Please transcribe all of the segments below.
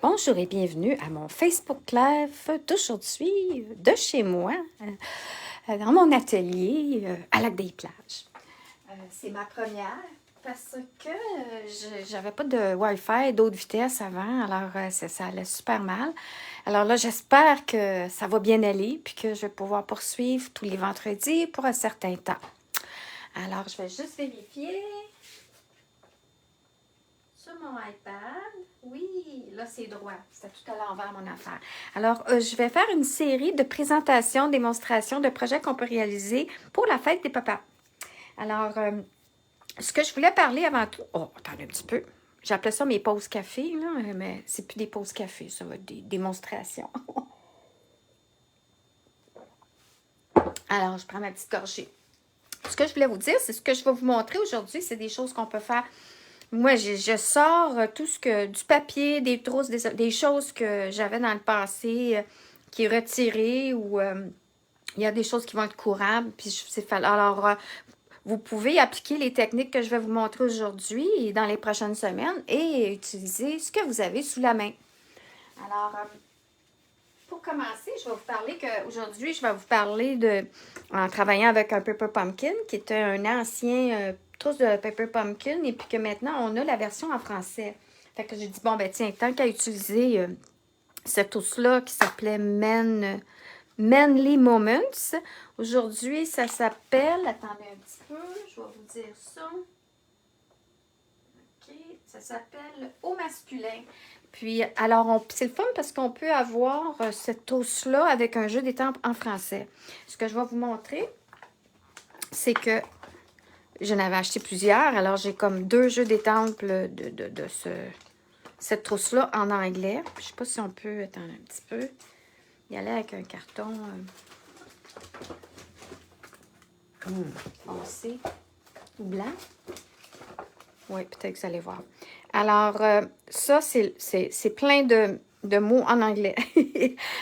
Bonjour et bienvenue à mon Facebook Live d'aujourd'hui, de chez moi, dans mon atelier à Lac-des-Plages. C'est ma première parce que j'avais pas de Wi-Fi d'haute vitesse avant, alors ça allait super mal. Alors là, j'espère que ça va bien aller puis que je vais pouvoir poursuivre tous les vendredis pour un certain temps. Alors, je vais juste vérifier sur mon iPad. Oui, là, c'est droit. C'était tout à l'envers, mon affaire. Alors, je vais faire une série de présentations, démonstrations de projets qu'on peut réaliser pour la fête des papas. Alors, ce que je voulais parler avant tout... Oh, attendez un petit peu. J'appelais ça mes pauses café, là, mais c'est plus des pauses café, ça va être des démonstrations. Alors, je prends ma petite gorgée. Ce que je voulais vous dire, c'est ce que je vais vous montrer aujourd'hui, c'est des choses qu'on peut faire. Moi, je sors tout ce que du papier, des trousses, des choses que j'avais dans le passé qui est retiré ou il y a des choses qui vont être courantes. Puis alors, vous pouvez appliquer les techniques que je vais vous montrer aujourd'hui et dans les prochaines semaines et utiliser ce que vous avez sous la main. Alors, pour commencer, je vais vous parler qu'aujourd'hui, je vais vous parler en travaillant avec un Paper Pumpkin, qui était un ancien trousse de Paper Pumpkin, et puis que maintenant, on a la version en français. Fait que j'ai dit, bon, ben tiens, tant qu'à utiliser cette trousse-là qui s'appelait Manly Moments, aujourd'hui, ça s'appelle, attendez un petit peu, je vais vous dire ça. OK, ça s'appelle Au masculin. Puis, alors, c'est le fun parce qu'on peut avoir cette trousse-là avec un jeu d'étampes en français. Ce que je vais vous montrer, c'est que j'en avais acheté plusieurs. Alors, j'ai comme 2 jeux d'étampes de cette trousse-là en anglais. Je ne sais pas si on peut, attendre un petit peu, y aller avec un carton foncé ou blanc. Oui, peut-être que vous allez voir. Alors, ça, c'est plein de mots en anglais.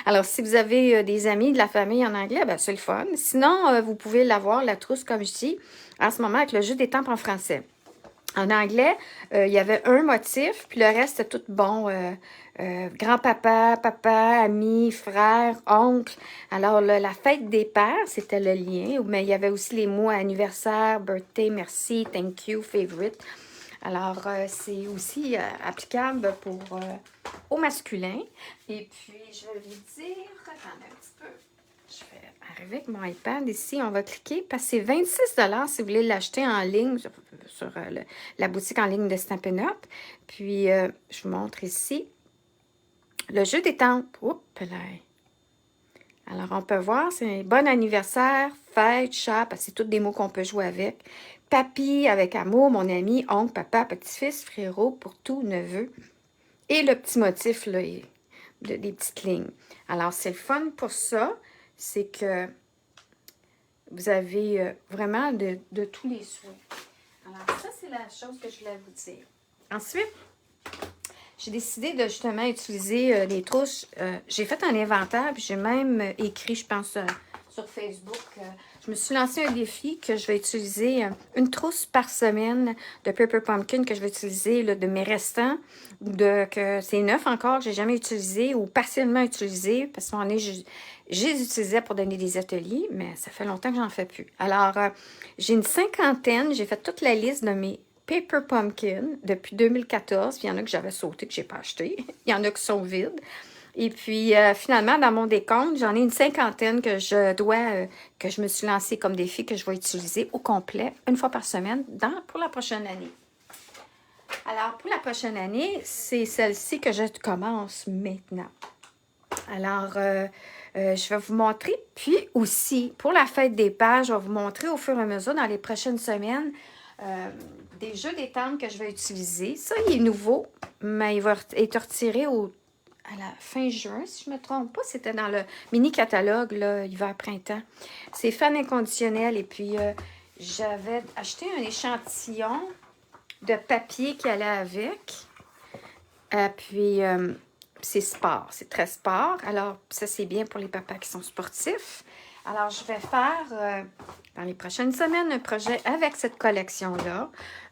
Alors, si vous avez des amis, de la famille en anglais, ben c'est le fun. Sinon, vous pouvez l'avoir, la trousse, comme je dis, en ce moment, avec le jeu d'étampes en français. En anglais, il y avait un motif, puis le reste, c'était tout bon. Grand-papa, papa, ami, frère, oncle. Alors, la fête des pères, c'était le lien. Mais il y avait aussi les mots anniversaire, birthday, merci, thank you, favorite. Alors, c'est aussi applicable au masculin. Et puis, je vais lui dire, attendez un petit peu, je vais arriver avec mon iPad ici, on va cliquer, parce que c'est 26 $ si vous voulez l'acheter en ligne sur la boutique en ligne de Stampin' Up. Puis, je vous montre ici le jeu d'étampes. Oups, là. Alors, on peut voir, c'est bon anniversaire, fête, chat, parce que c'est tous des mots qu'on peut jouer avec. Papy, avec amour, mon ami, oncle, papa, petit-fils, frérot, pour tout, neveu. Et le petit motif, là, des petites lignes. Alors, c'est le fun pour ça, c'est que vous avez vraiment de tous les souhaits. Alors, ça, c'est la chose que je voulais vous dire. Ensuite, j'ai décidé de justement utiliser les trousses. J'ai fait un inventaire, puis j'ai même écrit, je pense, sur Facebook. Je me suis lancé un défi que je vais utiliser une trousse par semaine de Paper Pumpkin que je vais utiliser là, de mes restants, que c'est neuf encore, que j'ai jamais utilisé ou partiellement utilisé, parce qu'on est, je les utilisais pour donner des ateliers, mais ça fait longtemps que j'en fais plus. Alors, j'ai une cinquantaine, j'ai fait toute la liste de mes Paper Pumpkin depuis 2014. Puis il y en a que j'avais sauté, que je n'ai pas acheté. Il y en a qui sont vides. Et puis, finalement, dans mon décompte, j'en ai une cinquantaine que que je me suis lancée comme défi, que je vais utiliser au complet, une fois par semaine, pour la prochaine année. Alors, pour la prochaine année, c'est celle-ci que je commence maintenant. Alors, je vais vous montrer. Puis aussi, pour la fête des pères, je vais vous montrer au fur et à mesure, dans les prochaines semaines, des jeux d'étampes que je vais utiliser. Ça, il est nouveau, mais il va être retiré à la fin juin, si je ne me trompe pas. C'était dans le mini-catalogue, là, hiver-printemps. C'est fan inconditionnel. Et puis, j'avais acheté un échantillon de papier qui allait avec. Puis, c'est sport. C'est très sport. Alors, ça, c'est bien pour les papas qui sont sportifs. Alors, je vais faire, dans les prochaines semaines, un projet avec cette collection-là.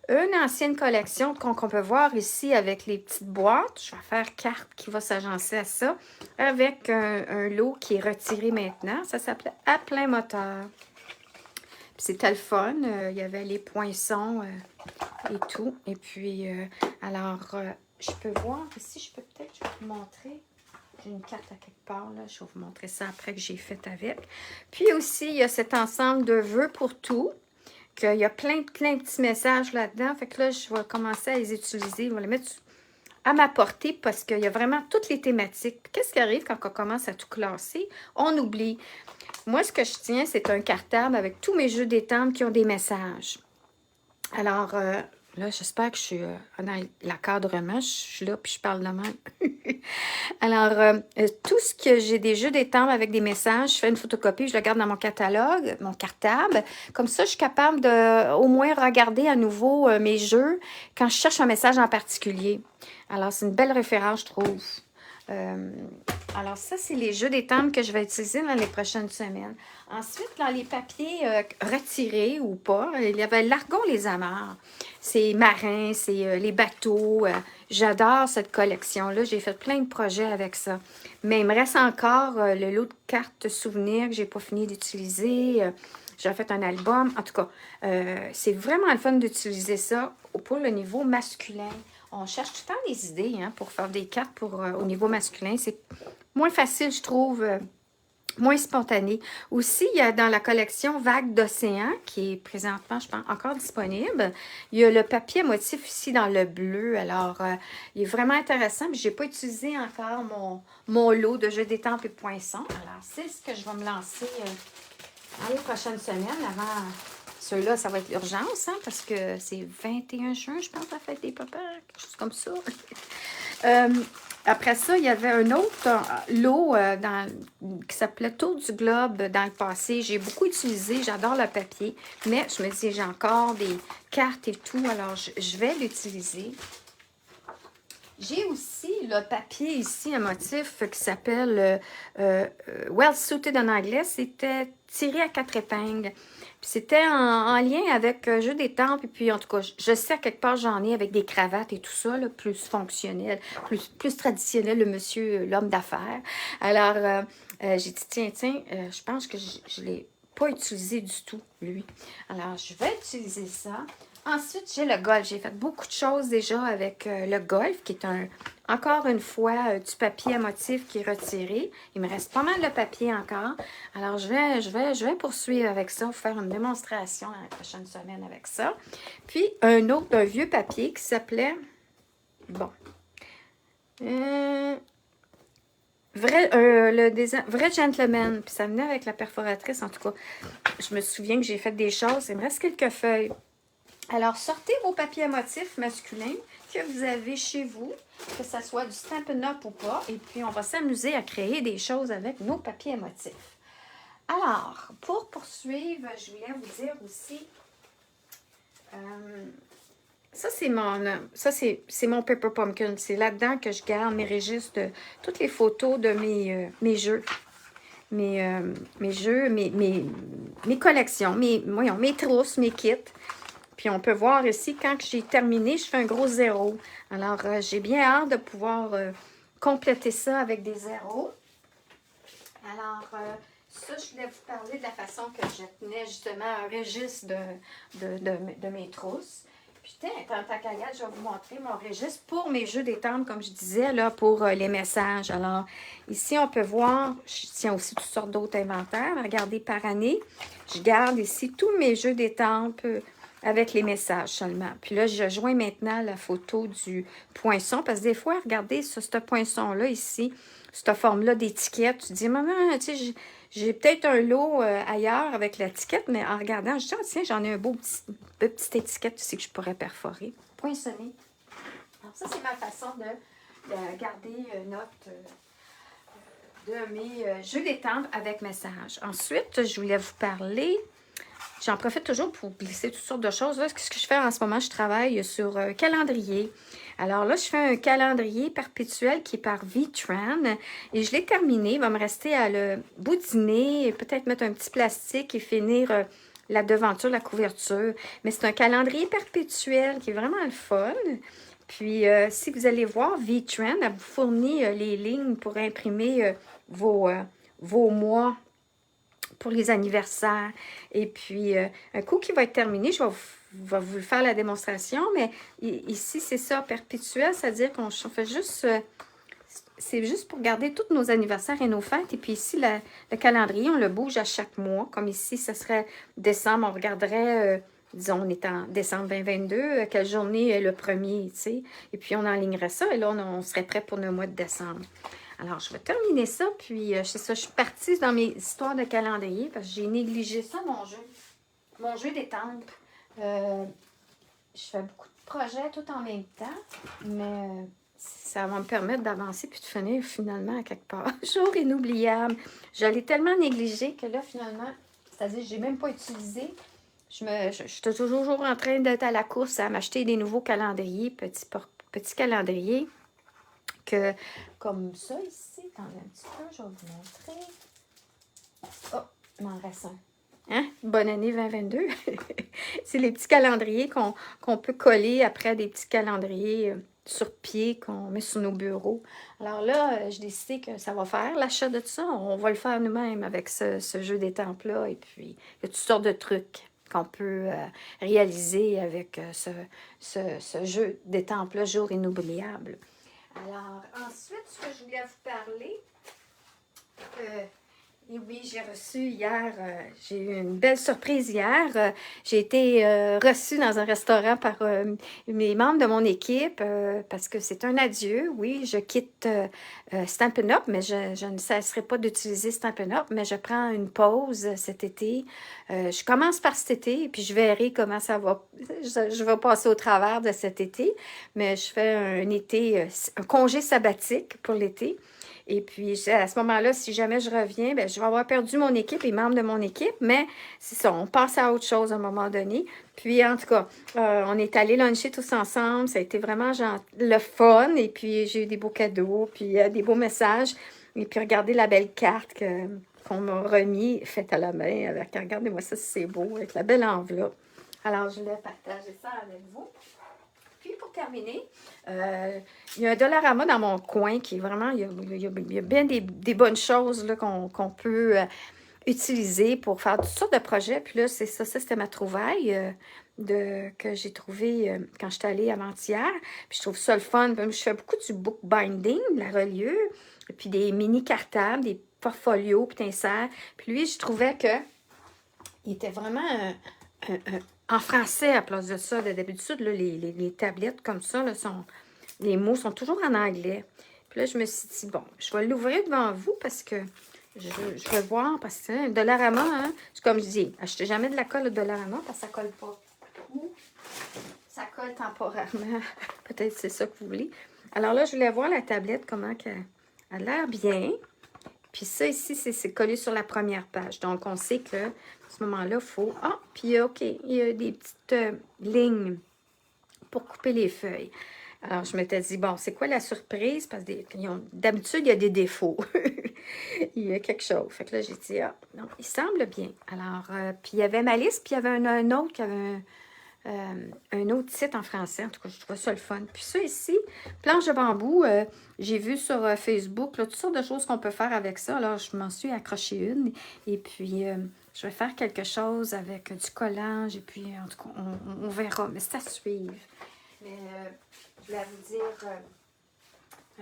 une ancienne collection qu'on peut voir ici avec les petites boîtes. Je vais faire carte qui va s'agencer à ça. Avec un lot qui est retiré maintenant. Ça s'appelait À plein moteur. C'était le fun. Il y avait les poinçons et tout. Et puis, je peux voir ici, je vais vous montrer. J'ai une carte à quelque part, là. Je vais vous montrer ça après que j'ai fait avec. Puis aussi, il y a cet ensemble de vœux pour tout. Il y a plein de petits messages là-dedans. Fait que là, je vais commencer à les utiliser. Je vais les mettre à ma portée parce qu'il y a vraiment toutes les thématiques. Qu'est-ce qui arrive quand on commence à tout classer? On oublie. Moi, ce que je tiens, c'est un cartable avec tous mes jeux d'étampe qui ont des messages. Alors, là, j'espère que je suis dans l'encadrement. Je suis là, puis je parle de même. Alors, tout ce que j'ai des jeux d'étampe avec des messages, je fais une photocopie, je le garde dans mon catalogue, mon cartable. Comme ça, je suis capable de au moins regarder à nouveau mes jeux quand je cherche un message en particulier. Alors, c'est une belle référence, je trouve. Alors, ça, c'est les jeux d'étampe que je vais utiliser dans les prochaines semaines. Ensuite, dans les papiers retirés ou pas, il y avait l'Argon les amarres. C'est marin, c'est les bateaux. J'adore cette collection-là. J'ai fait plein de projets avec ça. Mais il me reste encore le lot de cartes souvenirs que j'ai pas fini d'utiliser. J'ai fait un album. En tout cas, c'est vraiment le fun d'utiliser ça pour le niveau masculin. On cherche tout le temps des idées pour faire des cartes au niveau masculin. C'est moins facile, je trouve, moins spontané. Aussi, il y a dans la collection Vagues d'océan, qui est présentement, je pense, encore disponible. Il y a le papier à motif ici dans le bleu. Alors, il est vraiment intéressant. Je n'ai pas utilisé encore mon lot de jeux d'étampes et poinçons. Alors, c'est ce que je vais me lancer dans les prochaines semaines avant... Ceux-là, ça va être l'urgence, parce que c'est 21 juin, je pense, la fête des papas, quelque chose comme ça. Après ça, il y avait un autre lot qui s'appelait Tour du globe dans le passé. J'ai beaucoup utilisé, j'adore le papier, mais je me dis, j'ai encore des cartes et tout, alors je vais l'utiliser. J'ai aussi le papier ici, un motif qui s'appelle Well Suited en anglais. C'était tiré à 4 épingles. Puis c'était en lien avec jeu d'étampes. Et puis, en tout cas, je sais à quelque part, j'en ai avec des cravates et tout ça, là, plus fonctionnel, plus traditionnel, le monsieur, l'homme d'affaires. Alors, j'ai dit, tiens, je pense que je ne l'ai pas utilisé du tout, lui. Alors, je vais utiliser ça. Ensuite, j'ai le golf. J'ai fait beaucoup de choses déjà avec le golf, qui est encore une fois du papier à motif qui est retiré. Il me reste pas mal de papier encore. Alors, je vais poursuivre avec ça, faire une démonstration dans la prochaine semaine avec ça. Puis, un vieux papier qui s'appelait... Bon. Vrai gentleman. Puis, ça venait avec la perforatrice, en tout cas. Je me souviens que j'ai fait des choses. Il me reste quelques feuilles. Alors, sortez vos papiers à motifs masculins que vous avez chez vous, que ce soit du Stampin' Up ou pas. Et puis, on va s'amuser à créer des choses avec nos papiers à motifs. Alors, pour poursuivre, je voulais vous dire aussi... ça, c'est mon Paper Pumpkin. C'est là-dedans que je garde mes registres de toutes les photos de mes jeux. Mes jeux, mes collections, mes trousses, mes kits. Puis, on peut voir ici, quand j'ai terminé, je fais un gros zéro. Alors, j'ai bien hâte de pouvoir compléter ça avec des zéros. Alors, ça, je voulais vous parler de la façon que je tenais justement un registre de mes trousses. Puis, tant qu'à y aller, je vais vous montrer mon registre pour mes jeux d'étampes, comme je disais, là, pour les messages. Alors, ici, on peut voir, je tiens aussi toutes sortes d'autres inventaires. Regardez par année. Je garde ici tous mes jeux d'étampes avec les messages seulement. Puis là, je joins maintenant la photo du poinçon. Parce que des fois, regardez ce poinçon-là ici, cette forme-là d'étiquette. Tu te dis, maman, tu sais, j'ai peut-être un lot ailleurs avec l'étiquette, mais en regardant, je dis, tiens, j'en ai un beau petite étiquette, tu sais, que je pourrais perforer. Poinçonner. Alors ça, c'est ma façon de garder note de mes jeux d'étampes avec message. Ensuite, je voulais vous parler... J'en profite toujours pour glisser toutes sortes de choses. Là, ce que je fais en ce moment, je travaille sur un calendrier. Alors là, je fais un calendrier perpétuel qui est par Vitran. Et je l'ai terminé. Il va me rester à le boudiner, peut-être mettre un petit plastique et finir la devanture, la couverture. Mais c'est un calendrier perpétuel qui est vraiment le fun. Puis, si vous allez voir, V-Trend, elle vous fournit les lignes pour imprimer vos mois pour les anniversaires. Et puis, un coup qui va être terminé, je vais vous faire la démonstration, mais ici, c'est ça, perpétuel, c'est-à-dire qu'on fait juste... c'est juste pour garder tous nos anniversaires et nos fêtes. Et puis ici, le calendrier, on le bouge à chaque mois. Comme ici, ce serait décembre, on regarderait, disons, on est en décembre 2022, quelle journée est le premier, tu sais. Et puis, on enlignerait ça et là, on serait prêt pour le mois de décembre. Alors, je vais terminer ça. Puis, c'est ça, je suis partie dans mes histoires de calendrier parce que j'ai négligé ça, mon jeu d'étampes. Je fais beaucoup de projets tout en même temps, mais... ça va me permettre d'avancer puis de finir finalement à quelque part. Jour inoubliable. Je l'ai tellement négligé que là, finalement, c'est-à-dire que je n'ai même pas utilisé. Je suis toujours en train d'être à la course à m'acheter des nouveaux calendriers, petits calendriers, que comme ça ici. Attendez un petit peu, je vais vous montrer. Oh, il m'en reste un. Hein? Bonne année 2022. C'est les petits calendriers qu'on peut coller après des petits calendriers sur pied qu'on met sur nos bureaux. Alors là, j'ai décidé que ça va faire l'achat de ça. On va le faire nous-mêmes avec ce jeu d'étampes-là. Et puis, il y a toutes sortes de trucs qu'on peut réaliser avec ce jeu d'étampes-là, jour inoubliable. Alors, ensuite, ce que je voulais vous parler... et oui, j'ai reçu hier, j'ai eu une belle surprise hier. J'ai été reçue dans un restaurant par mes membres de mon équipe parce que c'est un adieu. Oui, je quitte Stampin' Up, mais je ne cesserai pas d'utiliser Stampin' Up, mais je prends une pause cet été. Je commence par cet été et puis je verrai comment ça va. Je vais passer au travers de cet été, mais je fais un congé sabbatique pour l'été. Et puis, à ce moment-là, si jamais je reviens, bien, je vais avoir perdu mon équipe, les membres de mon équipe, mais c'est ça, on passe à autre chose à un moment donné. Puis, en tout cas, on est allés luncher tous ensemble, ça a été vraiment le fun, et puis j'ai eu des beaux cadeaux, puis des beaux messages, et puis regardez la belle carte qu'on m'a remis, faite à la main, avec, regardez-moi ça, c'est beau, avec la belle enveloppe. Alors, je voulais partager ça avec vous. Puis, pour terminer, il y a un Dollarama dans mon coin qui est vraiment, il y a bien des bonnes choses qu'on peut utiliser pour faire toutes sortes de projets. Puis là, c'est ça, c'était ma trouvaille que j'ai trouvée quand j'étais allée avant-hier. Puis je trouve ça le fun. Je fais beaucoup du bookbinding, de la reliure, puis des mini cartables, des portfolios, puis d'insert. Puis lui, je trouvais que il était vraiment en français à place de ça. D'habitude, les tablettes comme ça, là, les mots sont toujours en anglais. Puis là, je me suis dit, bon, je vais l'ouvrir devant vous parce que je veux voir, parce que un Dollarama, hein, c'est comme je dis, achetez jamais de la colle au Dollarama parce que ça colle pas. Ça colle temporairement. Peut-être c'est ça que vous voulez. Alors là, je voulais voir la tablette, comment elle a l'air bien. Puis ça ici, c'est collé sur la première page. Donc, on sait que à ce moment-là, il faut... Ah, puis OK, il y a des petites lignes pour couper les feuilles. Alors, je m'étais dit, bon, c'est quoi la surprise? Parce que d'habitude, il y a des défauts. Il y a quelque chose. Fait que là, j'ai dit, ah, non, il semble bien. Alors, puis il y avait ma liste, puis il y avait un autre qui avait un autre site en français. En tout cas, je trouvais ça le fun. Puis ça ici, planche de bambou, j'ai vu sur Facebook là, toutes sortes de choses qu'on peut faire avec ça. Alors, je m'en suis accroché une. Et puis, je vais faire quelque chose avec du collage. Et puis, en tout cas, on verra. Mais c'est à suivre. Mais je voulais vous dire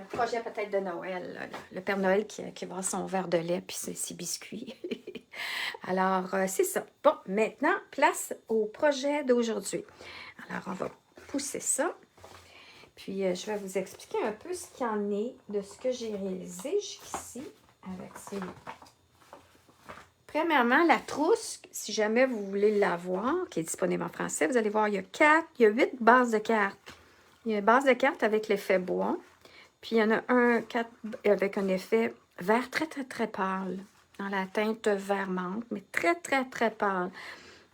un projet peut-être de Noël. Là, le Père Noël qui va avoir son verre de lait puis ses biscuits. Alors, c'est ça. Bon, maintenant, place au projet d'aujourd'hui. Alors, on va pousser ça. Puis, je vais vous expliquer un peu ce qu'il y en est de ce que j'ai réalisé jusqu'ici avec ces... Premièrement, la trousse, si jamais vous voulez l'avoir, qui est disponible en français, vous allez voir, il y a 8 bases de cartes. Il y a une base de cartes avec l'effet bois. Puis, il y en a 4 avec un effet vert très, très, très pâle. Dans la teinte vert menthe, mais très, très, très pâle.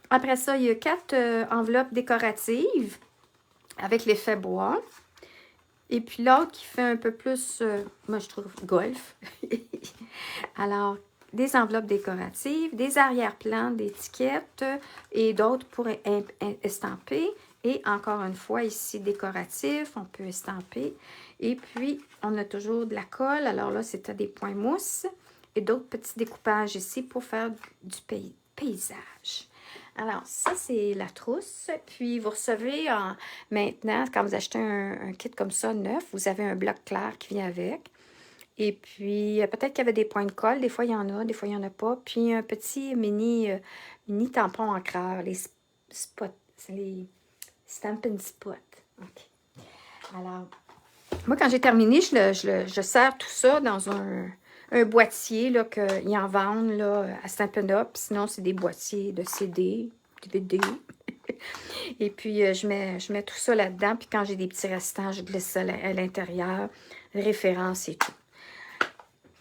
Après ça, il y a 4 enveloppes décoratives avec l'effet bois. Et puis l'autre qui fait un peu plus, moi je trouve, golf. Alors, des enveloppes décoratives, des arrière-plans d'étiquettes et d'autres pour estamper. Et encore une fois, ici, décoratif, on peut estamper. Et puis, on a toujours de la colle. Alors là, c'était des points mousse et d'autres petits découpages ici pour faire du paysage. Alors, ça, c'est la trousse. Puis, vous recevez maintenant, quand vous achetez un kit comme ça, neuf, vous avez un bloc clair qui vient avec. Et puis, peut-être qu'il y avait des points de colle. Des fois, il y en a, des fois, il n'y en a pas. Puis, un petit mini tampon encreur. Les spots, c'est les Stampin' Spot. OK. Alors, moi, quand j'ai terminé, je sers tout ça dans un boîtier qu'ils en vendent là, à Stampin' Up. Sinon, c'est des boîtiers de CD, DVD. Et puis, je mets tout ça là-dedans. Puis, quand j'ai des petits restants, je glisse ça à l'intérieur. Référence et tout.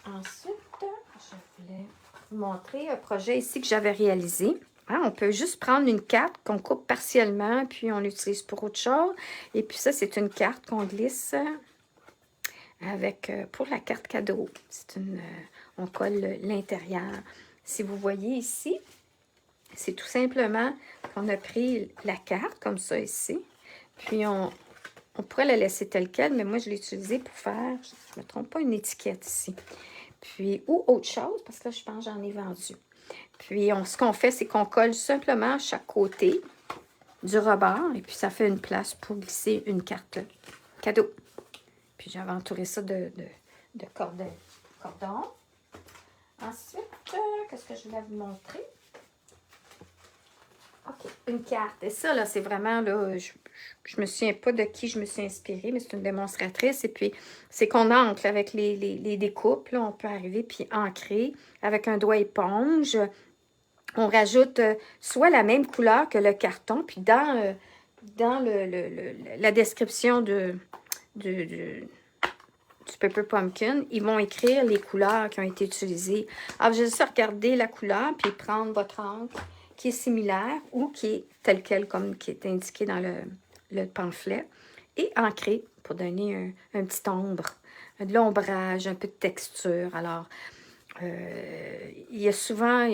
Ensuite, je voulais vous montrer un projet ici que j'avais réalisé. Hein, on peut juste prendre une carte qu'on coupe partiellement, puis on l'utilise pour autre chose. Et puis ça, c'est une carte qu'on glisse avec pour la carte cadeau. On colle l'intérieur. Si vous voyez ici, c'est tout simplement qu'on a pris la carte comme ça ici. Puis on pourrait la laisser telle quelle, mais moi je l'ai utilisée pour faire, je ne me trompe pas, une étiquette ici. Puis, ou autre chose, parce que là, je pense que j'en ai vendu. Puis, ce qu'on fait, c'est qu'on colle simplement à chaque côté du rebord. Et puis, ça fait une place pour glisser une carte cadeau. Puis, j'avais entouré ça de cordon. Ensuite, qu'est-ce que je voulais vous montrer? OK, une carte. Et ça, là, c'est vraiment, là, je me souviens pas de qui je me suis inspirée, mais c'est une démonstratrice. Et puis, c'est qu'on ancre avec les découpes. Là, on peut arriver puis ancrer avec un doigt éponge. On rajoute soit la même couleur que le carton, puis dans la description du Paper Pumpkin, ils vont écrire les couleurs qui ont été utilisées. Alors, j'ai juste à regarder la couleur, puis prendre votre encre qui est similaire ou qui est telle quelle comme qui est indiqué dans le pamphlet et ancrer pour donner un petit ombre, de l'ombrage, un peu de texture. Alors, il y a souvent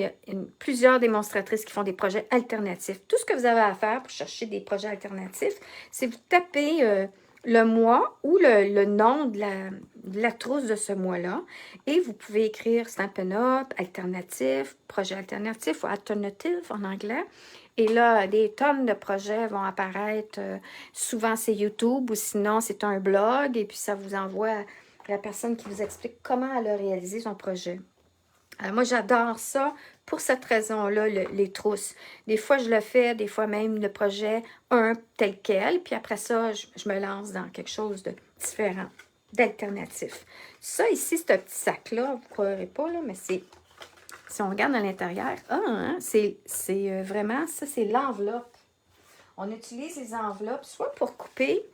plusieurs démonstratrices qui font des projets alternatifs. Tout ce que vous avez à faire pour chercher des projets alternatifs, c'est vous tapez le mois ou le nom de la trousse de ce mois-là et vous pouvez écrire Stampin' Up, alternatif, projet alternatif ou alternative en anglais. Et là, des tonnes de projets vont apparaître. Souvent, c'est YouTube ou sinon, c'est un blog et puis ça vous envoie la personne qui vous explique comment elle a réalisé son projet. Alors, moi, j'adore ça pour cette raison-là, les trousses. Des fois, je le fais, des fois même le projet, tel quel, puis après ça, je me lance dans quelque chose de différent, d'alternatif. Ça, ici, ce petit sac-là, vous ne croirez pas, là, mais c'est, si on regarde à l'intérieur, c'est vraiment, ça, c'est l'enveloppe. On utilise les enveloppes soit pour couper,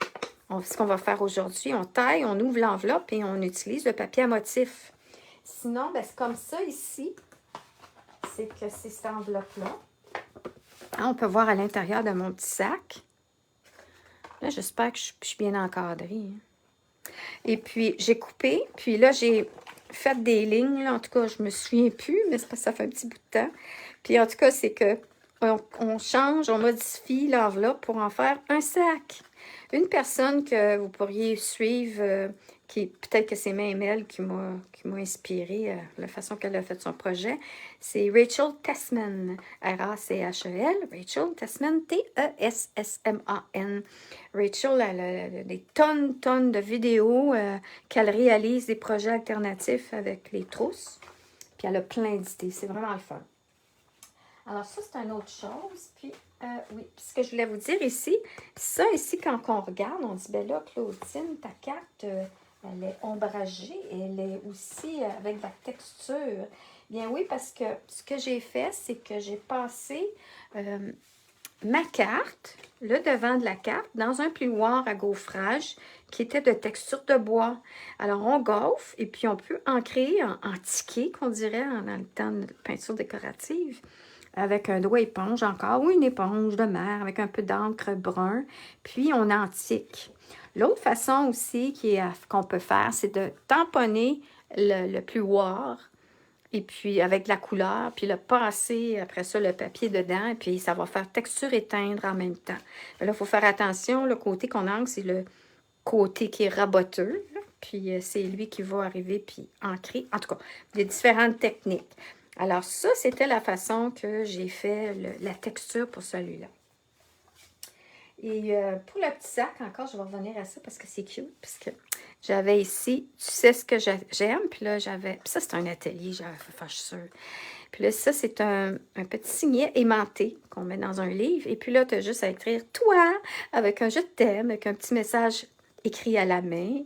ce qu'on va faire aujourd'hui, on taille, on ouvre l'enveloppe et on utilise le papier à motif. Sinon, ben, c'est comme ça ici. C'est que c'est cette enveloppe-là. On peut voir à l'intérieur de mon petit sac. Là, j'espère que je suis bien encadrée. Et puis, j'ai coupé. Puis là, j'ai fait des lignes. Là. En tout cas, je ne me souviens plus, mais c'est parce que ça fait un petit bout de temps. Puis, en tout cas, c'est que on change, on modifie l'enveloppe pour en faire un sac. Une personne que vous pourriez suivre, peut-être que c'est même elle qui m'a inspirée, la façon qu'elle a fait son projet, c'est Rachel Tessman, R-A-C-H-E-L, Rachel Tessman, T-E-S-S-M-A-N. Rachel, elle a des tonnes de vidéos qu'elle réalise des projets alternatifs avec les trousses, puis elle a plein d'idées, c'est vraiment le fun. Alors, ça, c'est une autre chose. Puis, oui, ce que je voulais vous dire ici, ça ici, quand on regarde, on dit, ben là, Claudine, ta carte, elle est ombragée, elle est aussi avec de la texture. Bien oui, parce que ce que j'ai fait, c'est que j'ai passé ma carte, le devant de la carte, dans un plioir à gaufrage qui était de texture de bois. Alors, on gaufre et puis on peut ancrer en ticket, qu'on dirait, dans le temps de peinture décorative, avec un doigt éponge encore, ou une éponge de mer avec un peu d'encre brun, puis on antique. L'autre façon aussi qu'on peut faire, c'est de tamponner le plioir Et puis, avec de la couleur, puis le passer, après ça, le papier dedans, et puis ça va faire texture et teindre en même temps. Mais là, il faut faire attention, le côté qu'on ancre, c'est le côté qui est raboteux, là. Puis c'est lui qui va arriver, puis ancrer. En tout cas, il y a différentes techniques. Alors ça, c'était la façon que j'ai fait la texture pour celui-là. Et pour le petit sac, encore, je vais revenir à ça parce que c'est cute. Parce que j'avais ici, tu sais ce que j'aime. Puis là, j'avais. Puis ça, c'est un atelier, j'avais fait faire, je suis sûre. Puis là, ça, c'est un petit signet aimanté qu'on met dans un livre. Et puis là, tu as juste à écrire toi avec un je t'aime, avec un petit message écrit à la main.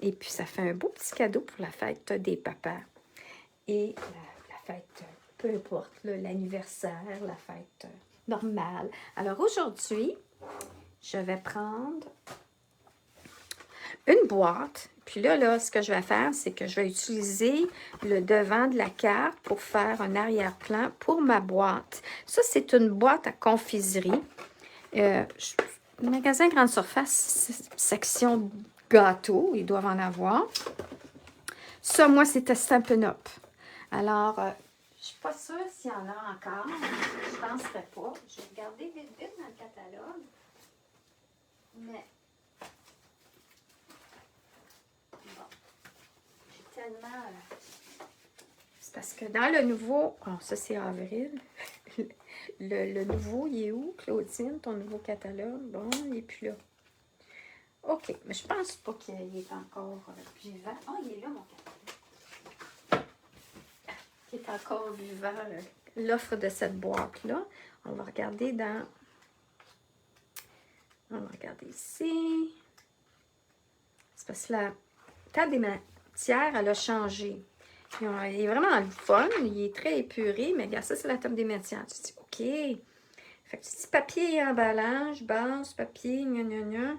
Et puis, ça fait un beau petit cadeau pour la fête des papas. Et la fête, peu importe, l'anniversaire, la fête normale. Alors aujourd'hui, je vais prendre une boîte. Puis là, ce que je vais faire, c'est que je vais utiliser le devant de la carte pour faire un arrière-plan pour ma boîte. Ça, c'est une boîte à confiserie. Magasin Grande Surface, section gâteau, ils doivent en avoir. Ça, moi, c'était Stampin' Up. Alors, je ne suis pas sûre s'il y en a encore. Je ne penserais pas. Je vais regarder vite, vite dans le catalogue. Mais, bon, j'ai tellement... c'est parce que dans le nouveau... Oh, ça, c'est avril. Le nouveau, il est où, Claudine, ton nouveau catalogue? Bon, il n'est plus là. OK, mais je pense pas qu'il est encore vivant. Ah, il est là, mon catalogue. Il est encore vivant, l'offre de cette boîte-là. On va regarder dans... On va regarder ici. C'est parce que la table des matières, elle a changé. Il est vraiment le fun. Il est très épuré. Mais regarde, ça, c'est la table des matières. Tu dis, OK. Fait que tu dis papier et emballage, base, papier, gna gna gna.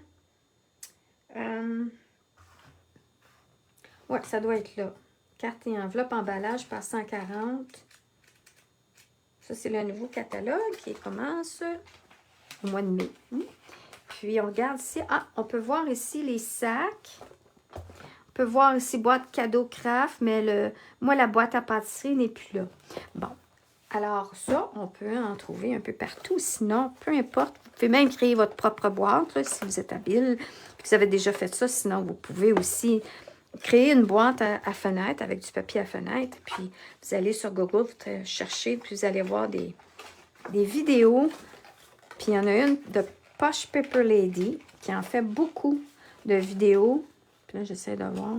Ouais, ça doit être là. Carte et enveloppe, emballage par 140. Ça, c'est le nouveau catalogue qui commence au mois de mai. Puis, on regarde ici. Ah, on peut voir ici les sacs. On peut voir ici boîte cadeau craft, mais moi, la boîte à pâtisserie n'est plus là. Bon. Alors, ça, on peut en trouver un peu partout. Sinon, peu importe, vous pouvez même créer votre propre boîte, là, si vous êtes habile. Puis vous avez déjà fait ça. Sinon, vous pouvez aussi créer une boîte à fenêtre avec du papier à fenêtre. Puis, vous allez sur Google, vous cherchez, puis vous allez voir des vidéos. Puis, il y en a une de Posh Paper Lady qui en fait beaucoup de vidéos. Puis là, j'essaie de voir.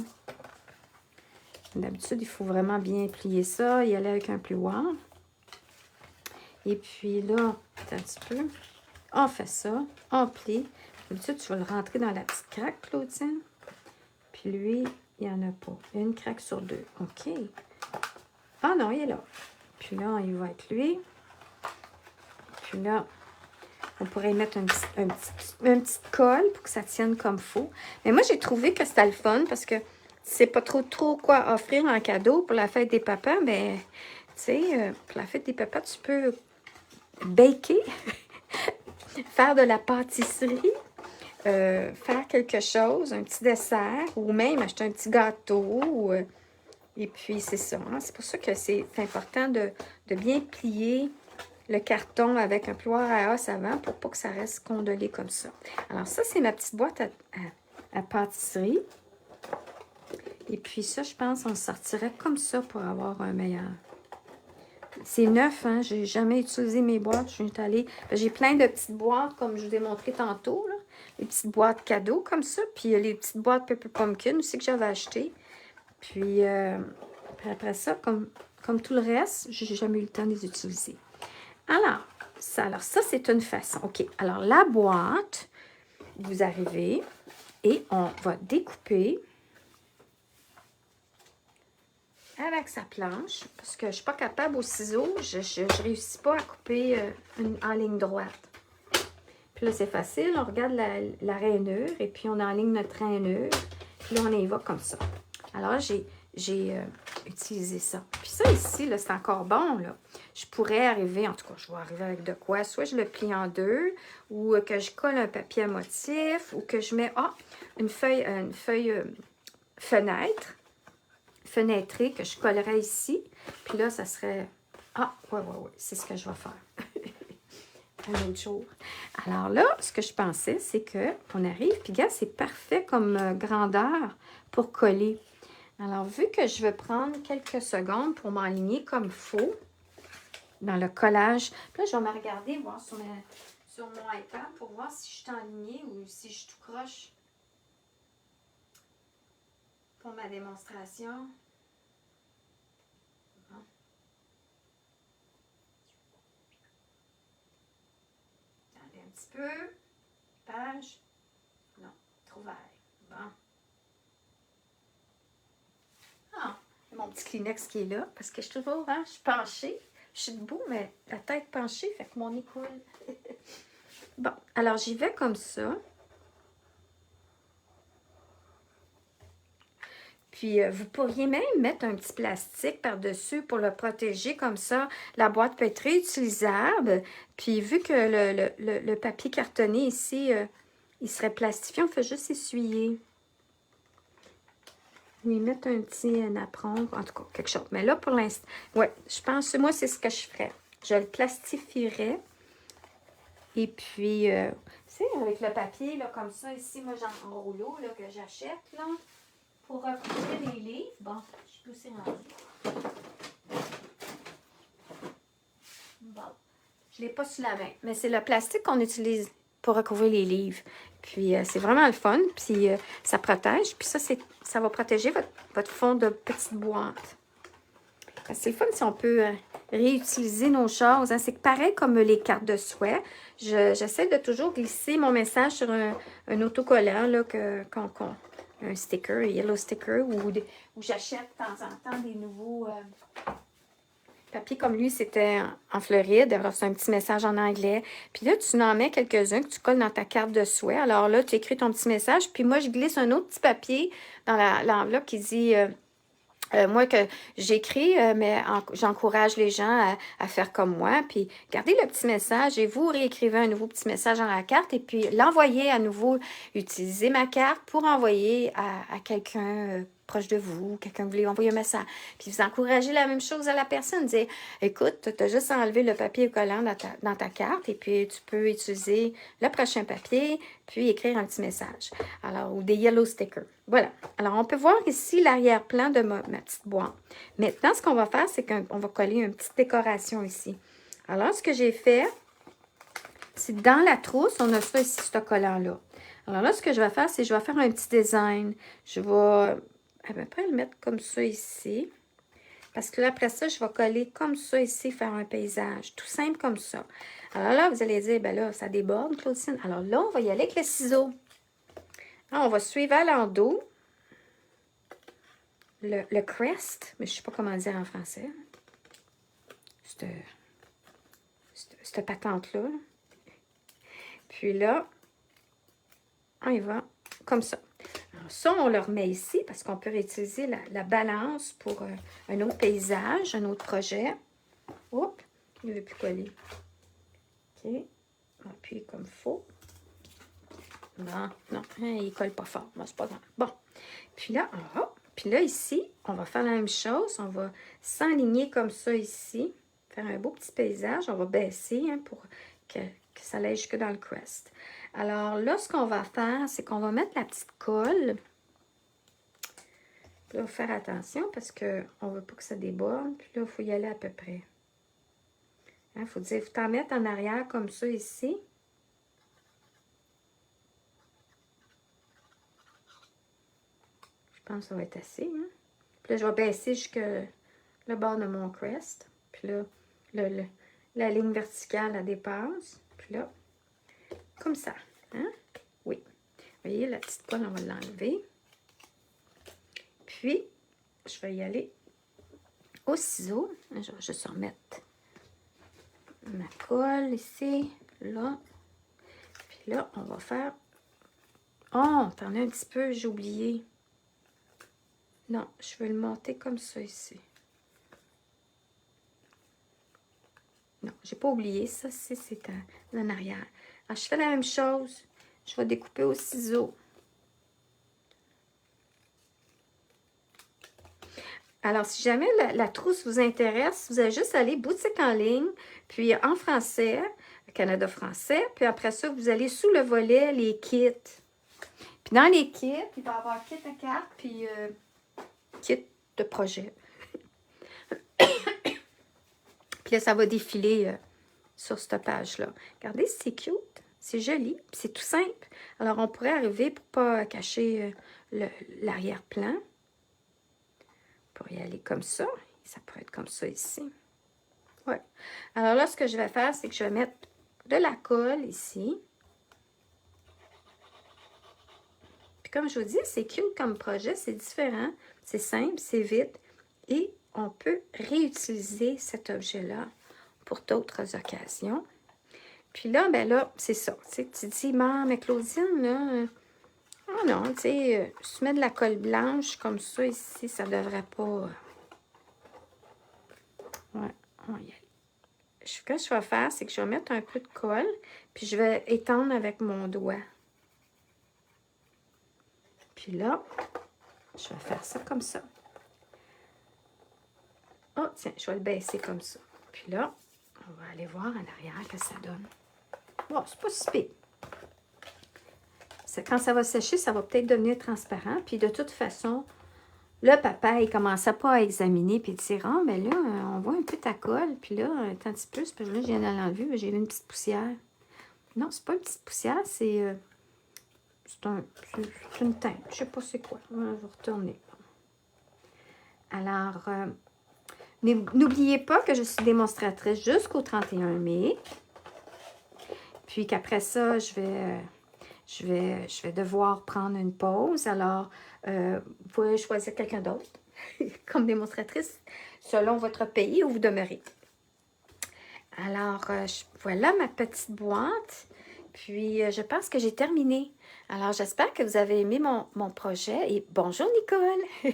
D'habitude, il faut vraiment bien plier ça. Y aller avec un plioir. Et puis là, un petit peu. On fait ça. On plie. D'habitude, tu vas le rentrer dans la petite craque, Claudine. Puis lui, il n'y en a pas. Il y a une craque sur deux. OK. Ah non, il est là. Puis là, il va être lui. Puis là, on pourrait y mettre un petit colle pour que ça tienne comme faut. Mais moi, j'ai trouvé que c'était le fun parce que c'est pas trop quoi offrir en cadeau pour la fête des papas. Mais, tu sais, pour la fête des papas, tu peux baker, faire de la pâtisserie, faire quelque chose, un petit dessert, ou même acheter un petit gâteau. Et puis, c'est ça. Hein? C'est pour ça que c'est important de bien plier le carton avec un plioir à os avant pour pas que ça reste condolé comme ça. Alors, ça, c'est ma petite boîte à pâtisserie. Et puis, ça, je pense on sortirait comme ça pour avoir un meilleur. C'est neuf, hein? J'ai jamais utilisé mes boîtes. Je suis allée... J'ai plein de petites boîtes, comme je vous ai montré tantôt, là. Les petites boîtes cadeaux, comme ça. Puis, il y a les petites boîtes Pepper Pumpkin aussi que j'avais achetées. Puis après ça, comme tout le reste, j'ai jamais eu le temps de les utiliser. Alors, ça c'est une façon. OK, alors la boîte, vous arrivez et on va découper avec sa planche, parce que je ne suis pas capable au ciseau, je ne réussis pas à couper en ligne droite. Puis là, c'est facile, on regarde la rainure et puis on enligne notre rainure. Puis là, on y va comme ça. Alors, j'ai utilisé ça. Puis ça ici, là, c'est encore bon, là. Je pourrais arriver, en tout cas, je vais arriver avec de quoi. Soit je le plie en deux, ou que je colle un papier à motif, ou que je mets, une feuille fenêtre. fenêtrée que je collerais ici. Puis là, ça serait... Ah, ouais, c'est ce que je vais faire. Un autre jour. Alors là, ce que je pensais, c'est qu'on arrive, puis gars, c'est parfait comme grandeur pour coller. Alors, vu que je vais prendre quelques secondes pour m'aligner comme il faut dans le collage, puis là, je vais me regarder, voir sur mon iPad pour voir si je suis alignée ou si je suis tout croche pour ma démonstration. Bon. Attendez un petit peu. Page. Non, trop vert. Bon. Ah, mon petit Kleenex qui est là, parce que je suis toujours, hein, je suis penchée. Je suis debout, mais la tête penchée, fait que mon nez coule. Bon, alors j'y vais comme ça. Puis, vous pourriez même mettre un petit plastique par-dessus pour le protéger comme ça. La boîte peut être réutilisable. Puis, vu que le papier cartonné ici, il serait plastifié, on fait juste essuyer. Oui, mettre un petit napperon, en tout cas, quelque chose. Mais là, pour l'instant, ouais, je pense, moi, c'est ce que je ferais. Je le plastifierais. Et puis, tu sais, avec le papier, là, comme ça, ici, moi, j'ai un rouleau, là, que j'achète, là, pour recouvrir les livres. Bon, je suis aussi rendue. Bon, je ne l'ai pas sous la main, mais c'est le plastique qu'on utilise pour recouvrir les livres. Puis, c'est vraiment le fun, puis ça protège. Puis ça va protéger votre fond de petite boîte. C'est le fun si on peut réutiliser nos choses. Hein. C'est pareil comme les cartes de souhait. J'essaie de toujours glisser mon message sur un autocollant, là, un sticker, un yellow sticker, ou j'achète de temps en temps des nouveaux papiers comme lui, c'était en Floride. Alors, c'est un petit message en anglais. Puis là, tu en mets quelques-uns que tu colles dans ta carte de souhait. Alors là, tu écris ton petit message. Puis moi, je glisse un autre petit papier dans l'enveloppe qui dit... moi, que j'écris, mais j'encourage les gens à faire comme moi. Puis, gardez le petit message et vous réécrivez un nouveau petit message dans la carte et puis l'envoyez à nouveau. Utilisez ma carte pour envoyer à quelqu'un proche de vous, quelqu'un que vous voulez envoyer un message. Puis, vous encouragez la même chose à la personne. Dire, écoute, tu as juste enlevé le papier collant dans ta carte et puis tu peux utiliser le prochain papier puis écrire un petit message. Alors, ou des yellow stickers. Voilà. Alors, on peut voir ici l'arrière-plan de ma petite boîte. Maintenant, ce qu'on va faire, c'est qu'on va coller une petite décoration ici. Alors, ce que j'ai fait, c'est dans la trousse, on a ça ici, ce collant-là. Alors là, ce que je vais faire, c'est que je vais faire un petit design. Je vais à peu près le mettre comme ça ici. Parce que là, après ça, je vais coller comme ça ici, faire un paysage. Tout simple comme ça. Alors là, vous allez dire, ben là, ça déborde, Claudine. Alors là, on va y aller avec le ciseau. Alors, on va suivre à l'endos le crest, mais je ne sais pas comment dire en français. Cette patente-là. Puis là, on y va comme ça. Alors ça, on le remet ici parce qu'on peut réutiliser la balance pour un autre paysage, un autre projet. Oups, il ne veut plus coller. OK. On appuie comme il faut. Non, il ne colle pas fort. Bon, c'est pas grave. Bon. Puis là, en haut. Puis là, ici, on va faire la même chose. On va s'aligner comme ça ici. Faire un beau petit paysage. On va baisser hein, pour que ça aille jusque dans le crest. Alors là, ce qu'on va faire, c'est qu'on va mettre la petite colle. Puis là, il faut faire attention parce qu'on ne veut pas que ça déborde. Puis là, il faut y aller à peu près. Il faut dire, il faut t'en mettre en arrière comme ça ici. Je pense que ça va être assez. Hein? Puis là, je vais baisser jusque le bord de mon crest. Puis là, la ligne verticale, elle dépasse. Puis là, comme ça. Hein? Oui. Vous voyez, la petite colle, on va l'enlever. Puis, je vais y aller au ciseau. Je vais juste remettre ma colle ici, là. Puis là, on va faire... Oh, t'en as un petit peu, j'ai oublié. Non, je vais le monter comme ça ici. Non, j'ai pas oublié. Ça, c'est en arrière. Alors, je fais la même chose. Je vais découper au ciseau. Alors, si jamais la trousse vous intéresse, vous allez juste aller boutique en ligne, puis en français, Canada français, puis après ça, vous allez sous le volet les kits. Puis dans les kits, il va y avoir kit à carte, puis kit de projet. Puis là, ça va défiler sur cette page-là. Regardez, c'est cute, c'est joli, puis c'est tout simple. Alors, on pourrait arriver pour ne pas cacher l'arrière-plan. Pour y aller comme ça. Ça pourrait être comme ça ici. Ouais. Alors là, ce que je vais faire, c'est que je vais mettre de la colle ici. Puis comme je vous dis, c'est cute comme projet, c'est différent, c'est simple, c'est vite. Et on peut réutiliser cet objet-là pour d'autres occasions. Puis là, ben là, c'est ça. Tu dis, mais Claudine, là, oh non, tu sais, je mets de la colle blanche comme ça ici, ça devrait pas... Ouais, on y est. Ce que je vais faire, c'est que je vais mettre un peu de colle, puis je vais étendre avec mon doigt. Puis là, je vais faire ça comme ça. Oh, tiens, je vais le baisser comme ça. Puis là, on va aller voir en arrière que ça donne. Bon, c'est pas si pire. Quand ça va sécher, ça va peut-être devenir transparent. Puis de toute façon, le papa, il commençait pas à examiner puis il dire, ah, mais là, on voit un peu ta colle. Puis là, un petit peu, parce que là, je viens de l'enlever, j'ai vu une petite poussière. Non, c'est pas une petite poussière, c'est une teinte. Je sais pas c'est quoi. Je vais retourner. Alors, n'oubliez pas que je suis démonstratrice jusqu'au 31 mai. Puis qu'après ça, je vais devoir prendre une pause. Alors, vous pouvez choisir quelqu'un d'autre comme démonstratrice selon votre pays où vous demeurez. Alors, voilà ma petite boîte. Puis, je pense que j'ai terminé. Alors, j'espère que vous avez aimé mon projet. Et bonjour, Nicole!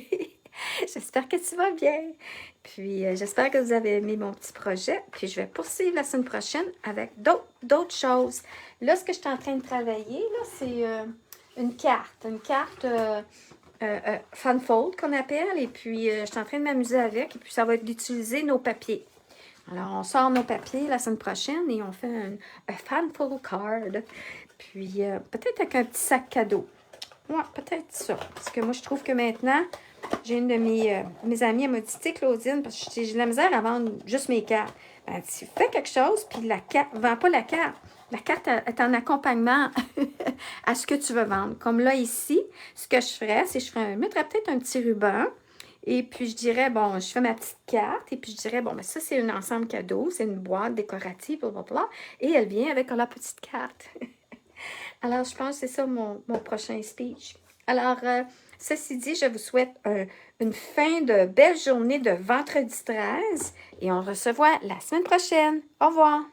J'espère que tu vas bien. Puis, j'espère que vous avez aimé mon petit projet. Puis, je vais poursuivre la semaine prochaine avec d'autres choses. Là, ce que je suis en train de travailler, là, c'est une carte. Une carte Fanfold qu'on appelle. Et puis, je suis en train de m'amuser avec. Et puis, ça va être d'utiliser nos papiers. Alors, on sort nos papiers la semaine prochaine et on fait un Fanfold card. Puis, peut-être avec un petit sac cadeau. Ouais, peut-être ça. Parce que moi, je trouve que maintenant, j'ai une de mes amies, elle m'a dit, tu sais, Claudine, parce que j'ai de la misère à vendre juste mes cartes. Elle dit, fais quelque chose, puis la carte, ne vends pas la carte. La carte est en accompagnement à ce que tu veux vendre. Comme là, ici, ce que je ferais, c'est que je mettrais peut-être un petit ruban. Et puis, je dirais, bon, je fais ma petite carte. Et puis, je dirais, bon, mais ça, c'est un ensemble cadeau. C'est une boîte décorative, blablabla. Et elle vient avec la petite carte. Alors, je pense que c'est ça mon prochain speech. Alors, ceci dit, je vous souhaite une fin de belle journée de vendredi 13 et on se revoit la semaine prochaine. Au revoir!